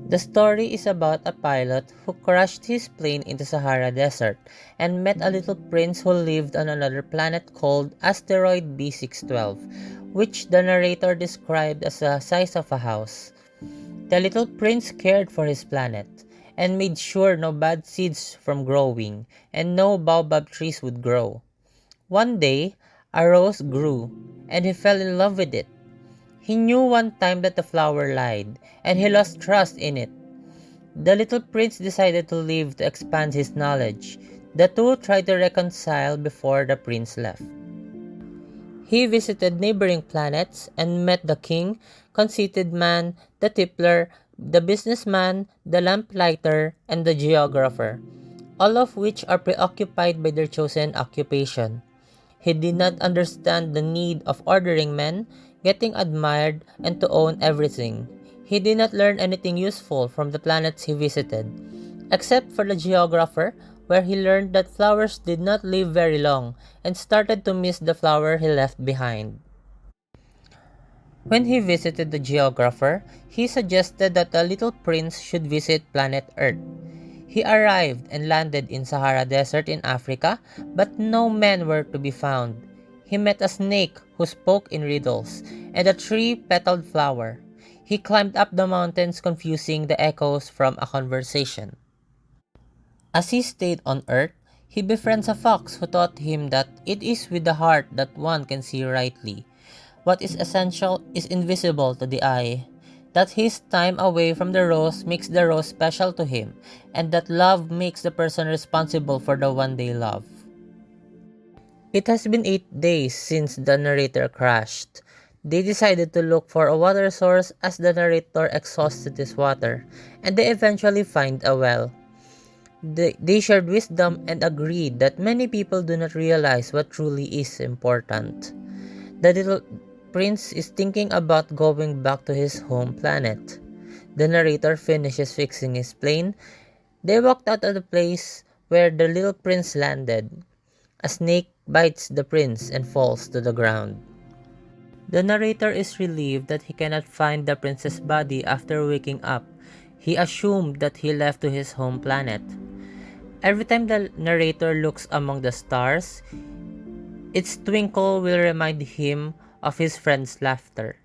The story is about a pilot who crashed his plane in the Sahara Desert and met a little prince who lived on another planet called asteroid B612, which the narrator described as the size of a house. The little prince cared for his planet and made sure no bad seeds from growing and no baobab trees would grow. One day, a rose grew and he fell in love with it. He knew one time that the flower lied, and he lost trust in it. The little prince decided to leave to expand his knowledge. The two tried to reconcile before the prince left. He visited neighboring planets and met the king, conceited man, the tippler, the businessman, the lamplighter, and the geographer, all of which are preoccupied by their chosen occupation. He did not understand the need of ordering men, getting admired, and to own everything. He did not learn anything useful from the planets he visited, except for the geographer, where he learned that flowers did not live very long and started to miss the flower he left behind. When he visited the geographer, he suggested that the little prince should visit planet Earth. He arrived and landed in Sahara Desert in Africa, but no men were to be found. He met a snake who spoke in riddles, and a three-petaled flower. He climbed up the mountains confusing the echoes from a conversation. As he stayed on Earth, he befriends a fox who taught him that it is with the heart that one can see rightly. What is essential is invisible to the eye. That his time away from the rose makes the rose special to him, and that love makes the person responsible for the one they love. It has been 8 days since the narrator crashed. They decided to look for a water source as the narrator exhausted his water, and they eventually find a well. They shared wisdom and agreed that many people do not realize what truly is important. The little prince is thinking about going back to his home planet. The narrator finishes fixing his plane. They walked out of the place where the little prince landed. A snake bites the prince and falls to the ground. The narrator is relieved that he cannot find the prince's body after waking up. He assumed that he left to his home planet. Every time the narrator looks among the stars, its twinkle will remind him of his friend's laughter.